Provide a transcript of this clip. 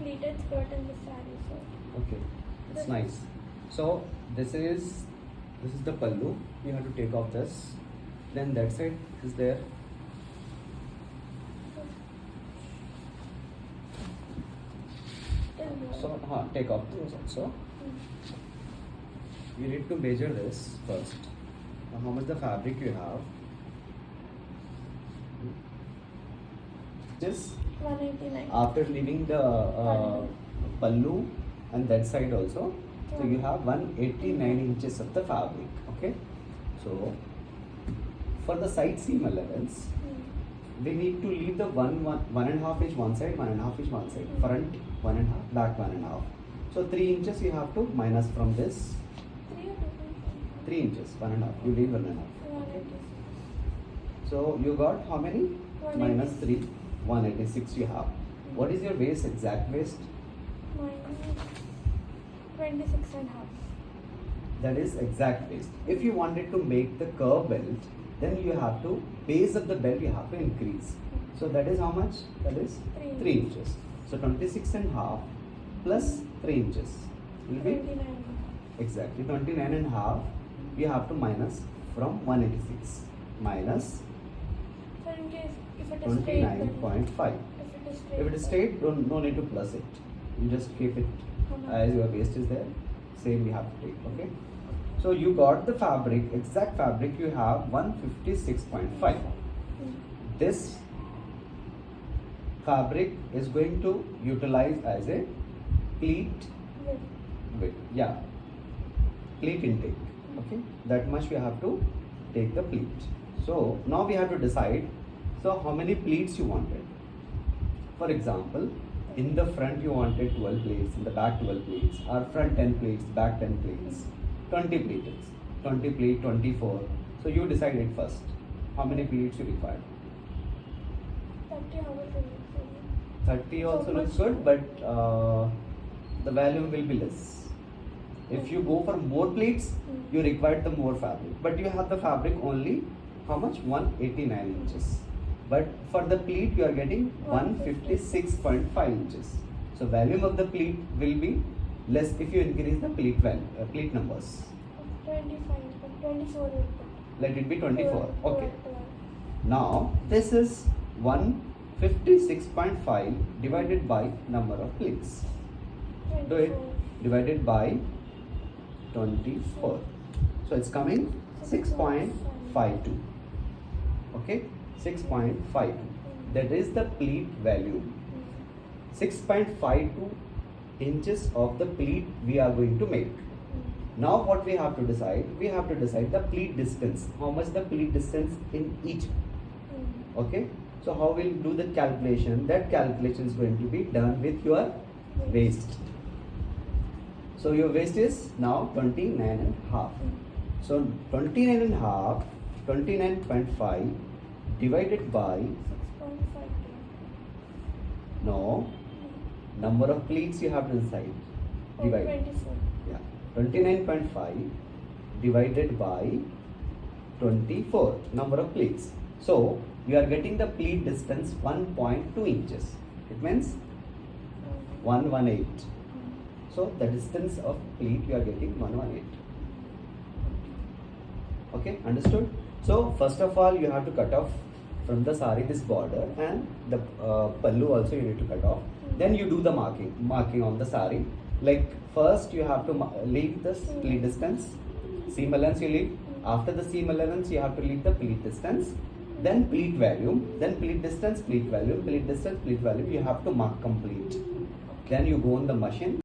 pleated skirt in this saree, so Okay, it's nice. So this is the pallu. You have to take off this. Then that side is there. So take off those also. You need to measure this first. Now, how much the fabric you have? Just 189. after leaving the pallu and that side also, so you have 189 inches of the fabric. Okay, so for the side seam allowance, we need to leave the one and a half inch one side, 1.5 inch one side, front 1.5, back 1.5. So 3 inches you have to minus from this. 3 inches, 1.5. You leave 1.5. Okay. So you got how many? Minus 3, 186 you have. What is your waist, exact waist? Minus 26 and half. That is exact waist. If you wanted to make the curve belt, then you have to, base of the belt you have to increase. So that is how much? That is 3 inches. So 26 and half plus 3 inches will be 29. exactly 29 and half. You have to minus from 186 minus So in case if it is straight, 29.5. If it is straight, no need to plus it. You just keep it as your waist is there. Same we have to take. Okay. So you got the fabric, exact fabric you have 156.5. This fabric is going to utilize as a pleat width. Yeah, pleat intake. Okay, that much we have to take the pleat. So now we have to decide. So how many pleats you wanted? For example, in the front you wanted 12 pleats, in the back 12 pleats, or front 10 pleats, back 10 pleats, 20 pleats, 20 pleat, 24. So you decide it first. How many pleats you require? 30 hours. 30 also looks good, but the volume will be less. If you go for more pleats, you require the more fabric. But you have the fabric only, how much? 189 inches. But for the pleat, you are getting 156.5 inches. So volume of the pleat will be less if you increase the pleat pleat numbers. 25, 24. Let it be 24. Okay. Now this is 156.5 divided by number of pleats. Do it. Divided by 24. So it's coming 6.52. Okay, 6.52. That is the pleat value. 6.52 inches of the pleat we are going to make. Now what we have to decide? We have to decide the pleat distance. How much the pleat distance in each. Okay. So how we'll do the calculation? That calculation is going to be done with your waist. So your waist is now 29 and half. So 29 and half, 29.5 divided by 6.5. no number of pleats you have to decide. Divide. 24. Yeah. 29.5 divided by 24 number of pleats. So we are getting the pleat distance 1.2 inches. It means 118. So the distance of pleat you are getting 118. Okay, understood? So first of all you have to cut off from the sari this border, and the pallu also you need to cut off. Then you do the marking on the sari. Like first you have to leave the pleat distance, seam allowance you leave. After the seam allowance you have to leave the pleat distance. Then pleat volume, then pleat distance, pleat volume, pleat distance, pleat volume. You have to mark complete. Then you go on the machine.